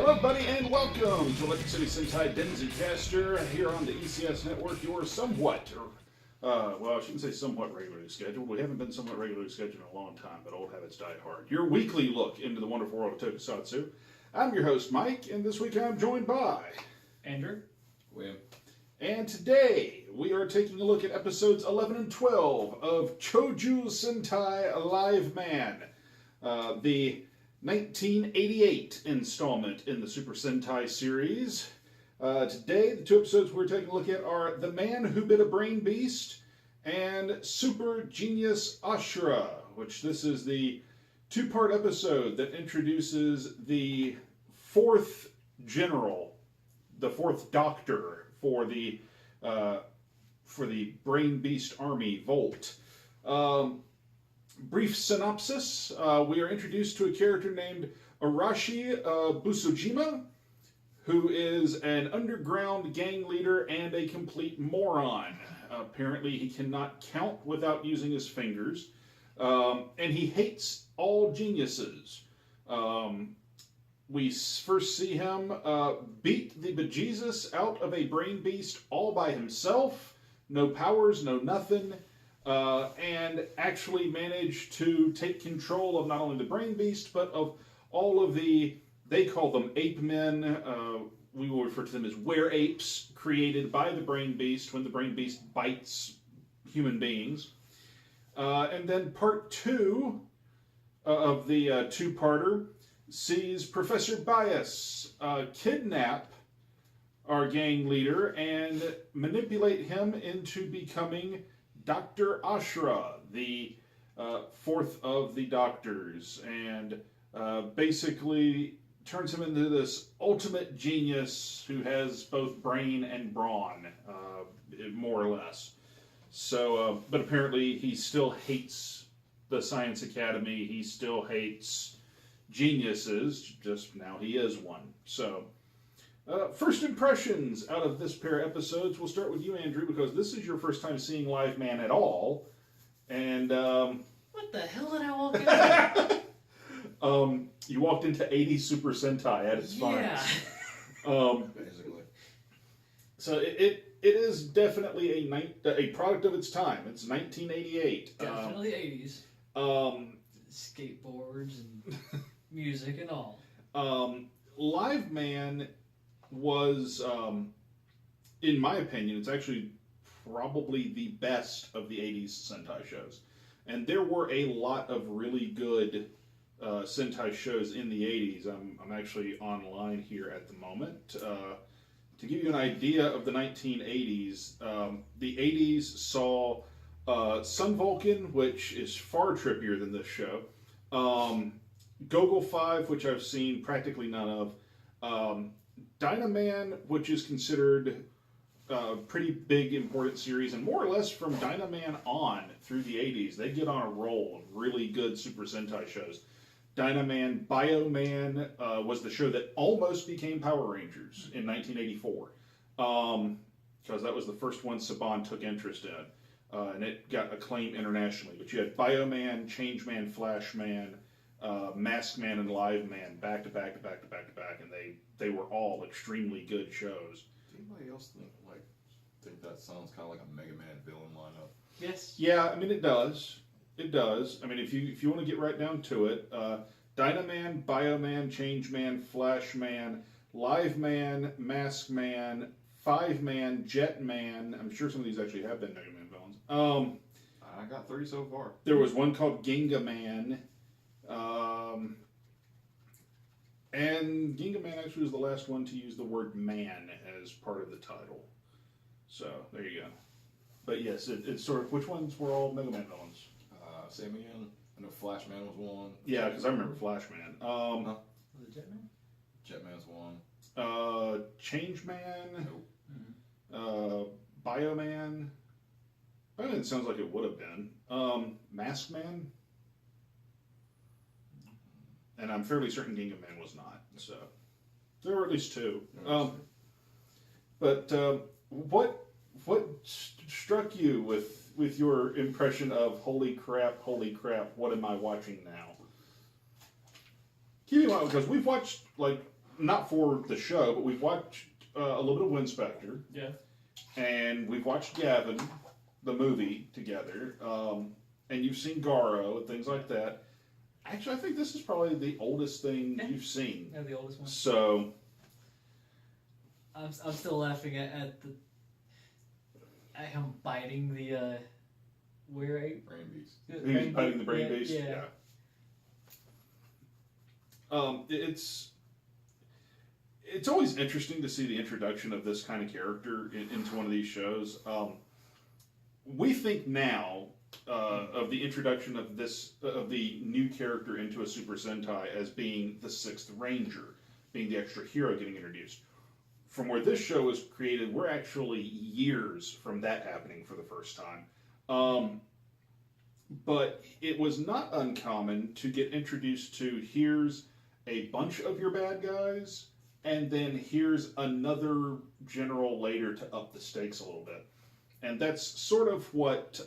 Hello, buddy, and welcome to Electric City Sentai Denzicaster here on the ECS Network. Your somewhat, well, I shouldn't say somewhat regularly scheduled. We haven't been somewhat regularly scheduled in a long time, but old habits die hard. Your weekly look into the wonderful world of Tokusatsu. I'm your host, Mike, and this week I'm joined by Andrew, William, and today we are taking a look at episodes 11 and 12 of Choujuu Sentai Liveman, the 1988 installment in the Super Sentai series. Today, the two episodes we're taking a look at are The Man Who Bit a Brain Beast and Super Genius Ashura, which this is the two-part episode that introduces the fourth general, the fourth doctor for the Brain Beast Army, Volt. Brief synopsis, we are introduced to a character named Arashi Busujima, who is an underground gang leader and a complete moron. Apparently he cannot count without using his fingers, and he hates all geniuses. We first see him beat the bejesus out of a brain beast all by himself, no powers, no nothing. And actually managed to take control of not only the brain beast, but of all of the, they call them ape men, we will refer to them as were-apes, created by the brain beast when the brain beast bites human beings. And then part two of the two-parter sees Professor Bias kidnap our gang leader and manipulate him into becoming Dr. Ashura, the fourth of the doctors, and basically turns him into this ultimate genius who has both brain and brawn, more or less. So, but apparently he still hates the Science Academy, he still hates geniuses, just now he is one. So, first impressions out of this pair of episodes. We'll start with you, Andrew, because this is your first time seeing Liveman at all. And, what the hell did I walk into? you walked into 80s Super Sentai at its finest. basically. So it is definitely a product of its time. It's 1988. Definitely 80s. Skateboards and music and all. Liveman was, in my opinion, it's actually probably the best of the 80s Sentai shows. And there were a lot of really good Sentai shows in the 80s. I'm actually online here at the moment. To give you an idea of the 1980s, the 80s saw Sun Vulcan, which is far trippier than this show, Gogol 5, which I've seen practically none of, Dynaman, which is considered a pretty big, important series, and more or less from Dynaman on through the 80s, they get on a roll of really good Super Sentai shows. Dynaman, Bioman was the show that almost became Power Rangers in 1984, because that was the first one Saban took interest in, and it got acclaim internationally. But you had Bioman, Changeman, Flashman, Maskman, and Liveman back to back, and they were all extremely good shows. Does anybody else think that sounds kind of like a Mega Man villain lineup? Yes. Yeah, I mean it does. It does. I mean, if you want to get right down to it, Dynaman, Bioman, Changeman, Flashman, Liveman, Maskman, Fiveman, Jetman. I'm sure some of these actually have been Mega Man villains. I got 3 so far. There was one called Gingaman. And Gingaman actually was the last one to use the word man as part of the title. So, there you go. But yes, it's sort of, which ones were all Mega Man villains? Say them again. I know Flashman was one. Yeah, because I remember Flashman. Was it Jetman? Jetman's one. Changeman. Nope. Bioman. Bioman sounds like it would have been. Maskman. And I'm fairly certain Gingaman was not. So there were at least 2. But what struck you with your impression of holy crap, what am I watching now? Keep in mind, because we've watched like not for the show, but we've watched a little bit of Winspector. Yeah. And we've watched Gavin, the movie, together. And you've seen Garo and things like that. Actually, I think this is probably the oldest thing you've seen. Yeah, the oldest one. So, I'm still laughing at him biting the Brain beast. he was biting the brain beast. Yeah. It's always interesting to see the introduction of this kind of character into one of these shows. We think now of the introduction of the new character into a Super Sentai as being the Sixth Ranger, being the extra hero getting introduced. From where this show was created, we're actually years from that happening for the first time. But it was not uncommon to get introduced to here's a bunch of your bad guys, and then here's another general later to up the stakes a little bit. And that's sort of what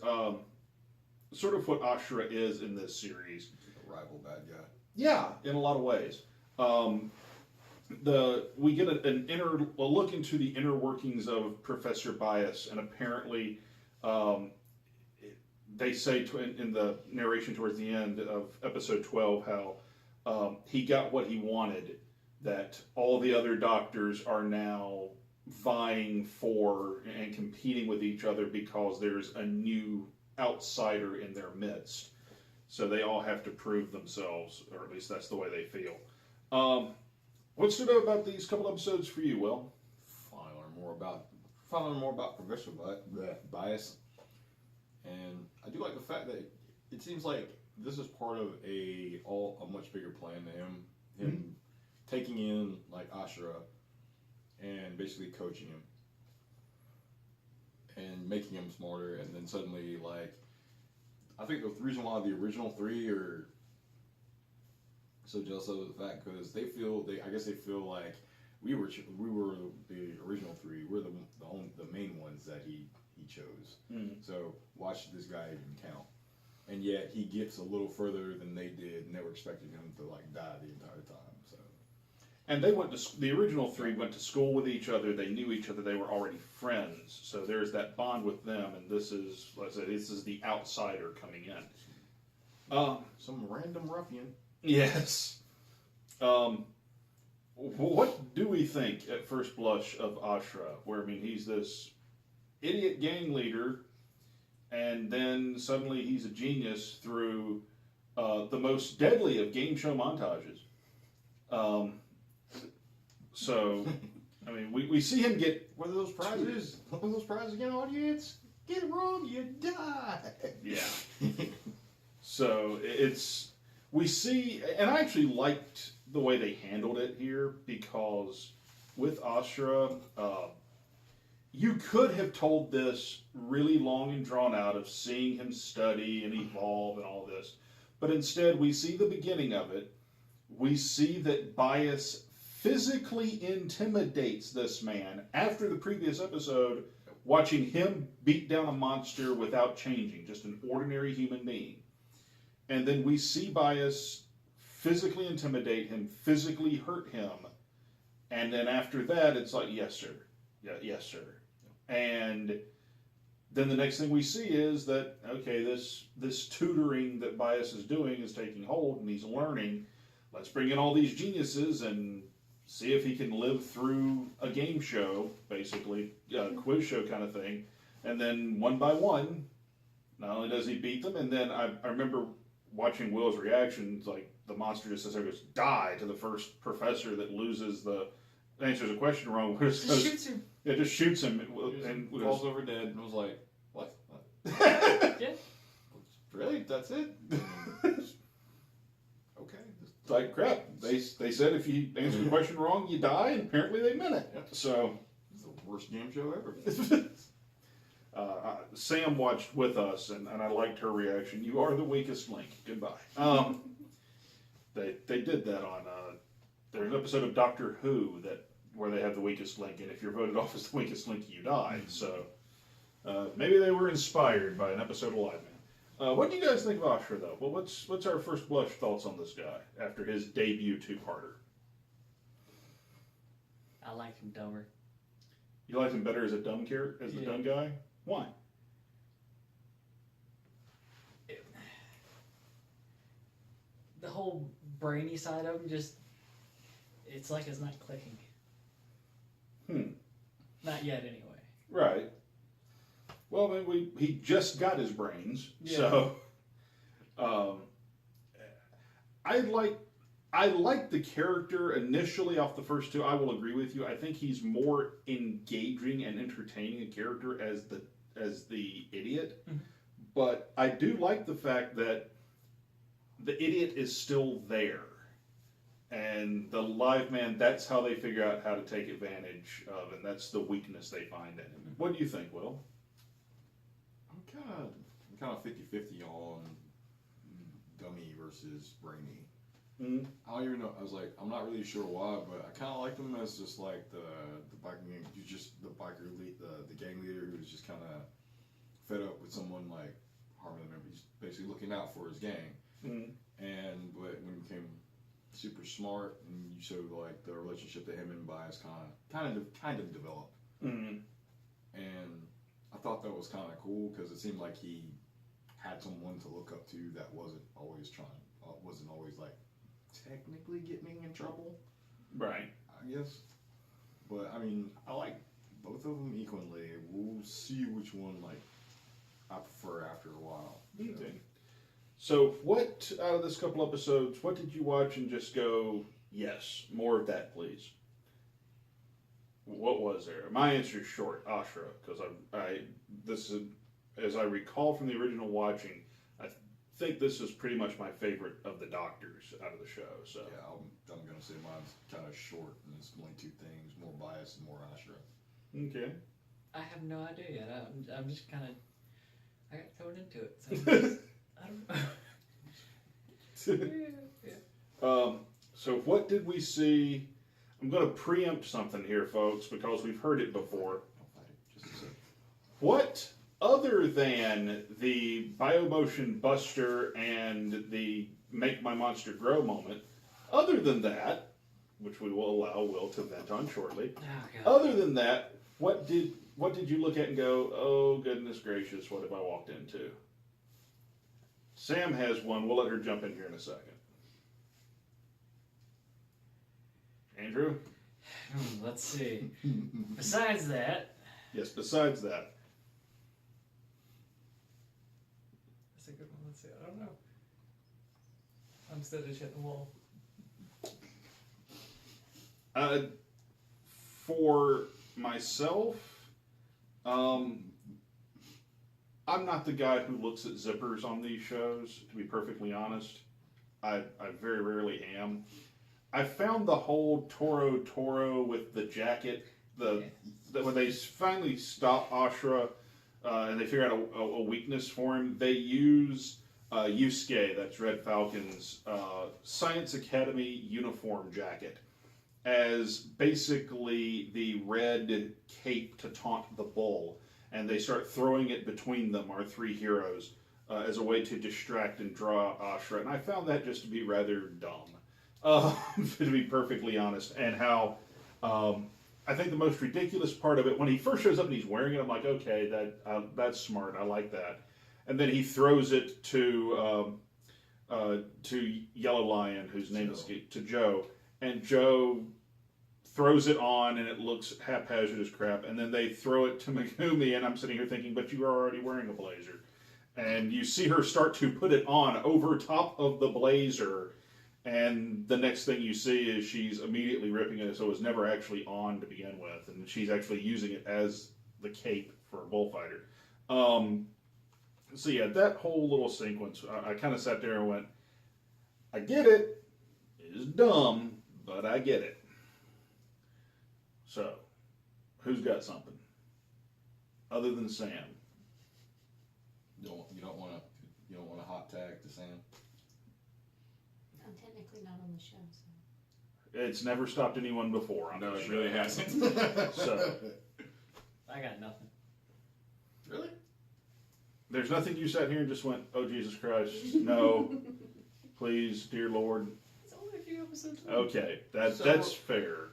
Ashura is in this series. A rival bad guy. Yeah, in a lot of ways. We get a look into the inner workings of Professor Bias, and apparently they say in the narration towards the end of episode 12 how he got what he wanted, that all the other doctors are now vying for and competing with each other because there's a new outsider in their midst. So they all have to prove themselves, or at least that's the way they feel. What stood out about these couple episodes for you, Will? Finally learn more about Professor Bias. And I do like the fact that it seems like this is part of a much bigger plan to him. Him taking in like Ashura and basically coaching him and making him smarter, and then suddenly like I think the reason why the original three are so jealous of the fact because they feel like we were the original three. We're the main ones that he chose. So watch this guy even count, and yet he gets a little further than they did, and they were expecting him to like die the entire time. So, and they the original three went to school with each other. They knew each other. They were already friends. So there's that bond with them, and this is, let's say, this is the outsider coming in. Some random ruffian. Yes. What do we think at first blush of Ashura? Where, I mean, he's this idiot gang leader, and then suddenly he's a genius through the most deadly of game show montages. So, I mean, we see him get... What are those prizes? What are those prizes again, audience? Get it wrong, you die! Yeah. So, we see... And I actually liked the way they handled it here, because with Ashura, you could have told this really long and drawn out of seeing him study and evolve and all this. But instead, we see the beginning of it. We see that Bias physically intimidates this man after the previous episode, watching him beat down a monster without changing, just an ordinary human being. And then we see Bias physically intimidate him, physically hurt him. And then after that, it's like, yes, sir. Yeah, yes, sir. And then the next thing we see is that, okay, this tutoring that Bias is doing is taking hold, and he's learning. Let's bring in all these geniuses and see if he can live through a game show, basically, a quiz show kind of thing. And then one by one, not only does he beat them, and then I remember watching Will's reactions, like the monster just says, goes, die to the first professor that answers a question wrong. Just shoots him. Yeah, just shoots him and falls over dead and was like, what? Yeah. Really? That's it? Okay. It's like, crap. They said if you answer the question wrong, you die, and apparently they meant it. Yep. So, it's the worst game show ever. Sam watched with us, and I liked her reaction. You are the weakest link. Goodbye. They did that on there's an episode of Doctor Who where they have the weakest link, and if you're voted off as the weakest link, you die. So maybe they were inspired by an episode of Liveman. What do you guys think of Ashura, though? Well, what's our first blush thoughts on this guy after his debut two-parter? I liked him dumber. You liked him better as a dumb character, as the dumb guy? Why? The whole brainy side of him just, it's like it's not clicking. Not yet, anyway. Right. Well, then he just got his brains, so I like the character initially off the first two. I will agree with you. I think he's more engaging and entertaining a character as the idiot, but I do like the fact that the idiot is still there. And the live man, that's how they figure out how to take advantage of, and that's the weakness they find in him. What do you think, Will? I'm kind of 50-50 on dummy versus brainy. Mm-hmm. I don't even know. I was like, I'm not really sure why, but I kind of like him as just like the biker gang. He's just the biker lead, the gang leader who's just kind of fed up with someone like harming them. He's basically looking out for his gang. Mm-hmm. But when he became super smart, and you showed like the relationship that him and Bias kind of developed. Mm-hmm. And I thought that was kind of cool because it seemed like he had someone to look up to that wasn't always like technically getting in trouble. Right. I guess. But I mean, I like both of them equally. We'll see which one like I prefer after a while. Okay. So, what out of this couple episodes, what did you watch and just go, yes, more of that, please? What was there? My answer is short, Ashura, because this is, as I recall from the original watching, I think this is pretty much my favorite of the Doctors out of the show. So yeah, I'm gonna say mine's kind of short, and it's only two things: more Bias and more Ashura. Okay. I have no idea yet. I'm just kind of, I got thrown into it. So I don't know. yeah. So what did we see? I'm going to preempt something here, folks, because we've heard it before. Don't fight it. Just a second. What, other than the Biomotion Buster and the Make My Monster Grow moment, other than that, which we will allow Will to vent on shortly, other than that, what did you look at and go, oh, goodness gracious, what have I walked into? Sam has one. We'll let her jump in here in a second. Andrew? Let's see. Besides that. Yes, besides that. That's a good one. Let's see. I don't know. I'm still just hitting the wall. For myself, I'm not the guy who looks at zippers on these shows, to be perfectly honest. I very rarely am. I found the whole Toro with the jacket, when they finally stop Ashura and they figure out a weakness for him, they use Yusuke, that's Red Falcon's Science Academy uniform jacket, as basically the red cape to taunt the bull. And they start throwing it between them, our three heroes, as a way to distract and draw Ashura. And I found that just to be rather dumb, to be perfectly honest. And how I think the most ridiculous part of it, when he first shows up and he's wearing it, I'm like, okay, that's smart. I like that. And then he throws it to Yellow Lion, whose name is to Joe, and Joe throws it on, and it looks haphazard as crap. And then they throw it to Megumi, and I'm sitting here thinking, but you are already wearing a blazer. And you see her start to put it on over top of the blazer, and the next thing you see is she's immediately ripping it, so it was never actually on to begin with, and she's actually using it as the cape for a bullfighter. So yeah, that whole little sequence, I kind of sat there and went, I get it. It is dumb, but I get it. So, who's got something other than Sam? You don't want to hot tag to Sam. I'm technically not on the show, so. It's never stopped anyone before. No, it really hasn't. So, I got nothing. Really? there's nothing you sat here and just went, oh Jesus Christ, no, please, dear Lord. It's only a few episodes. Okay, So- that's fair.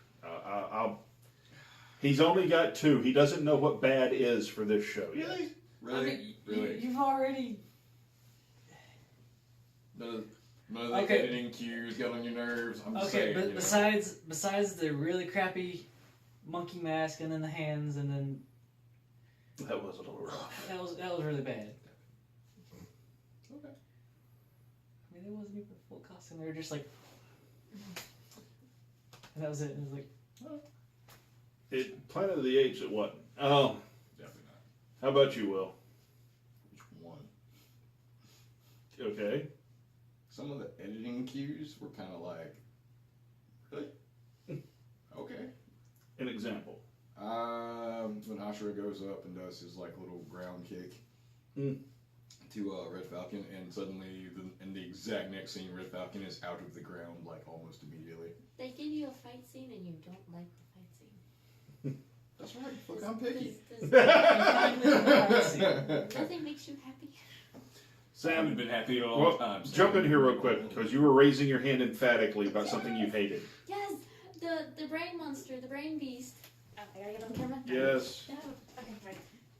He's only got 2. He doesn't know what bad is for this show yet. Really? I mean, Really? you've already. None of the Okay. editing cues get on your nerves. I'm just Okay, saying. but you know. besides the really crappy monkey mask and then the hands and then That was a little rough. that was really bad. Okay. I mean, it wasn't even a full costume. They were just like, and that was it. It was like, Planet of the Apes, it wasn't. Definitely not. How about you, Will? Which one? Okay. Some of the editing cues were kind of like, really? Okay. An example. When Ashura goes up and does his like little ground kick to Red Falcon, and suddenly in the exact next scene, Red Falcon is out of the ground like almost immediately. They give you a fight scene and you don't like the fight scene. That's right. Look, I'm picky. Nothing makes you happy. I haven't been happy in a long Well, time. so- jump in here real quick, because you were raising your hand emphatically about something you hated. Yes, the brain monster, the brain beast. Oh, I gotta get on camera. Yes. No. Okay, right.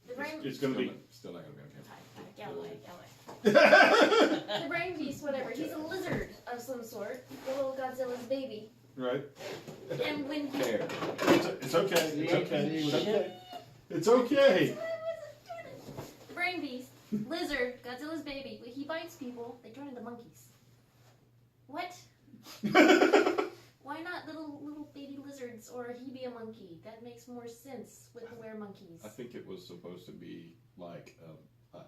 The brain. It's going to be... Still not gonna be on camera. Get away. The brain beast, whatever. He's a lizard of some sort. The little Godzilla's baby. Right. And when he. Fair. It's okay. It's okay. It's okay. It's okay. The brain beast, lizard, Godzilla's baby. When he bites people, they turn into monkeys. What? Why not little baby lizards, or he be a monkey? That makes more sense with the were-monkeys. I think it was supposed to be like a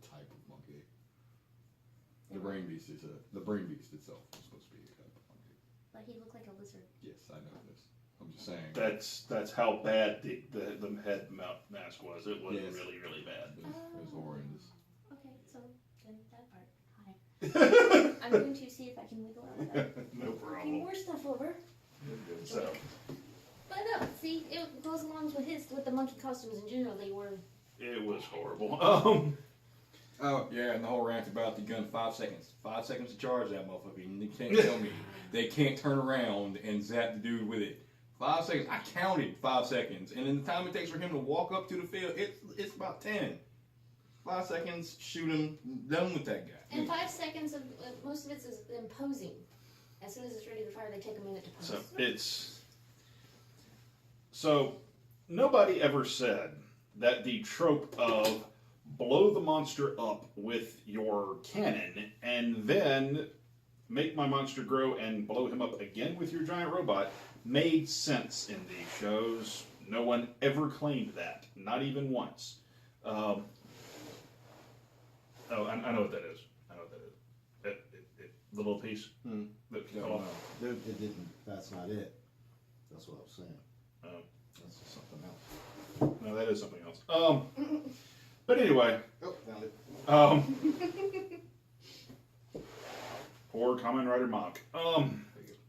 type of monkey. The brain beast itself is supposed to be a type of monkey. But he looked like a lizard. Yes, I know this. I'm just saying. That's how bad the head mask was. It was Yes. really, really bad. It was horrendous. Okay, so then that part. Hi. I'm going to see if I can wiggle out of that. No Bring problem. more stuff over. So, But no, see, it goes along with the monkey costumes in general. They were. it was horrible. Oh, yeah, and the whole rant about the gun, 5 seconds. 5 seconds to charge that motherfucker. And you can't tell me they can't turn around and zap the dude with it. 5 seconds. I counted 5 seconds. And in the time it takes for him to walk up to the field, it's about 10. 5 seconds, shoot him, done with that guy. And 5 seconds of most of it is imposing. As soon as it's ready to fire, they take a minute to pose. So nobody ever said that the trope of blow the monster up with your cannon and then make my monster grow and blow him up again with your giant robot made sense in these shows. No one ever claimed that, not even once. Oh, I know what that is. I know what that is. The little piece that Yeah, fell off. no. It didn't. That's not it. That's what I was saying. Oh. That's just something else. No, that is something else. But anyway, Oh, found it. poor Kamen Rider Mock.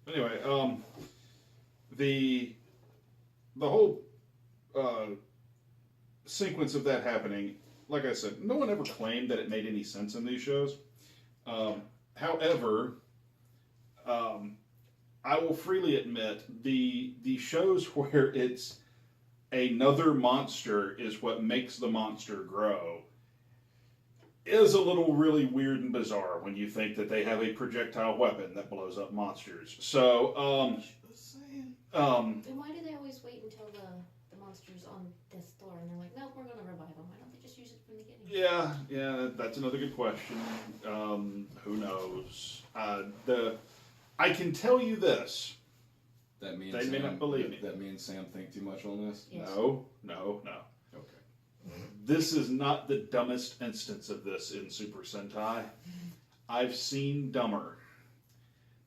Anyway, the whole sequence of that happening, like I said, no one ever claimed that it made any sense in these shows. However, I will freely admit the shows where it's another monster is what makes the monster grow is a little really weird and bizarre when you think that they have a projectile weapon that blows up monsters. So, And why do they always wait until the monster's on death's door and they're like, nope, we're going to revive them? Why don't they just use it from the beginning? yeah, that's another good question. Who knows? I can tell you this. That means They may not believe me. That means Sam think too much on this? Yes. No. Okay. This is not the dumbest instance of this in Super Sentai. I've seen dumber.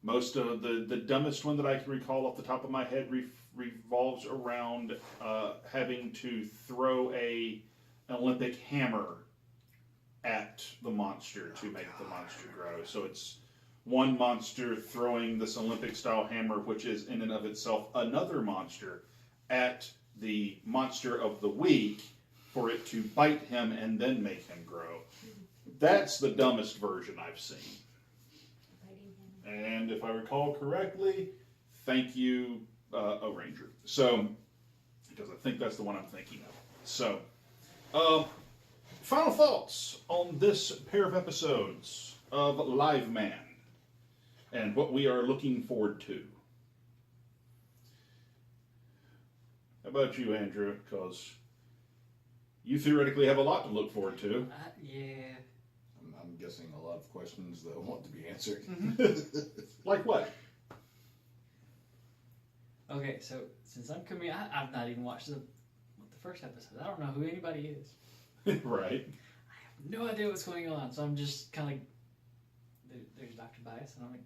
Most of the dumbest one that I can recall off the top of my head revolves around having to throw an Olympic hammer at the monster to make the monster grow. So it's one monster throwing this Olympic-style hammer, which is in and of itself another monster, at the monster of the week for it to bite him and then make him grow. That's the dumbest version I've seen. And if I recall correctly, thank you, a ranger. So, because I think that's the one I'm thinking of. So, final thoughts on this pair of episodes of Liveman and what we are looking forward to. How about you, Andrew? Because you theoretically have a lot to look forward to. Yeah. I'm guessing a lot of questions that want to be answered. Like what? Okay, so since I'm coming, I've not even watched the first episode. I don't know who anybody is. Right. No idea what's going on, so I'm just kind of like, there's Dr. Bias, and I'm like,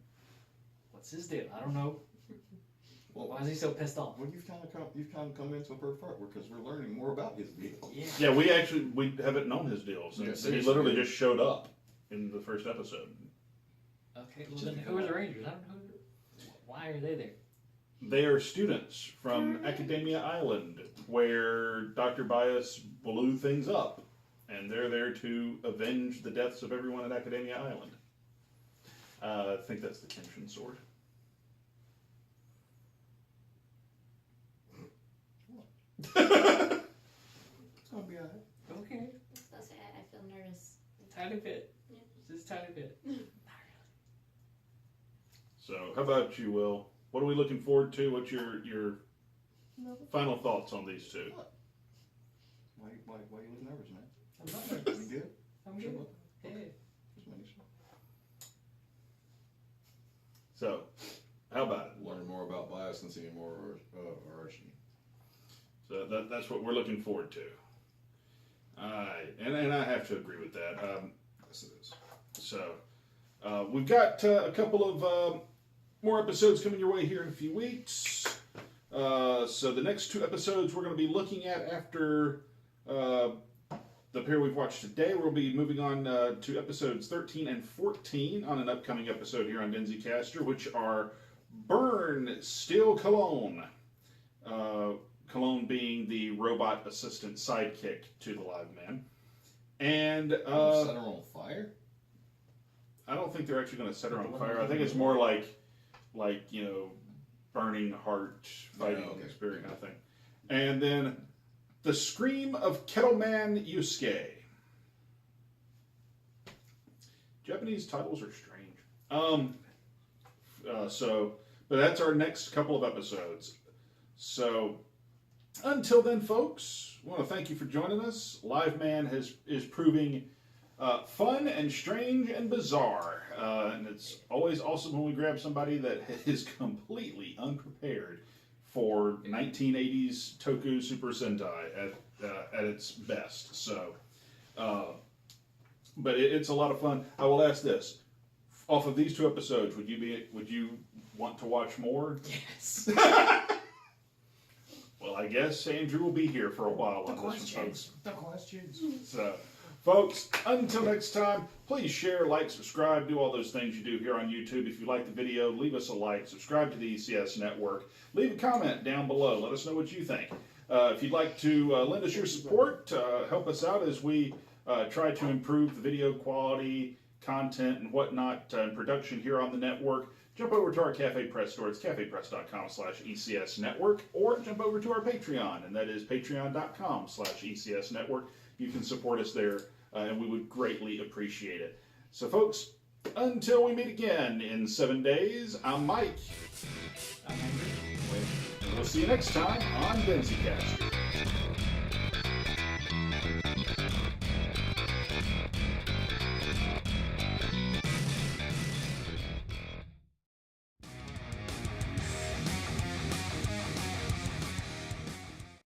what's his deal? I don't know. Well, Why is he so pissed off? well, you've kind of come into a perfect part because we're learning more about his deal. Yeah. Yeah, we haven't known his deal since he literally just showed up in the first episode. Okay, well then who are the Rangers? I don't know. Why are they there? They are students from Academia Island, where Dr. Bias blew things up, and they're there to avenge the deaths of everyone at Academia Island. I think that's the Kenshin sword. It's gonna be alright. Okay, That's sad. I feel nervous. tiny bit. Yeah. Just a tiny bit. So, how about you, Will? What are we looking forward to? What's your final thoughts on these two? Why you look nervous, man? I'm not nervous. You good? I'm Sure good. look. Yeah. Just making sure. So, how about it? Learn more about bias and seeing more of Archie. So that's what we're looking forward to. Alright, and I have to agree with that. Yes, it is. So, we've got a couple of more episodes coming your way here in a few weeks. So the next two episodes we're going to be looking at after the pair we've watched today. We'll be moving on to episodes 13 and 14 on an upcoming episode here on Denzicaster, which are Burn, Still Cologne. Cologne being the robot assistant sidekick to the Liveman. And Set her on fire? I don't think they're actually going to set her on fire. I think it's more like burning heart fighting spirit, I think. And then the Scream of Kettleman Yusuke. Japanese titles are strange. But that's our next couple of episodes. So until then, folks, I want to thank you for joining us. Liveman is proving fun and strange and bizarre. And it's always awesome when we grab somebody that is completely unprepared for 1980s Toku Super Sentai at its best. So, but it's a lot of fun. I will ask this: off of these two episodes, would you want to watch more? Yes. Well, I guess Andrew will be here for a while on this one, folks. The questions. So, folks, until next time, please share, like, subscribe, do all those things you do here on YouTube. If you like the video, leave us a like, subscribe to the ECS Network, leave a comment down below, let us know what you think. If you'd like to lend us your support, help us out as we try to improve the video quality, content, and whatnot in production here on the network, jump over to our Cafe Press store. It's cafepress.com/ECS Network, or jump over to our Patreon, and that is patreon.com/ECS Network. You can support us there, and we would greatly appreciate it. So, folks, until we meet again in 7 days, I'm Mike. I'm angry. And we'll see you next time on Denzicaster.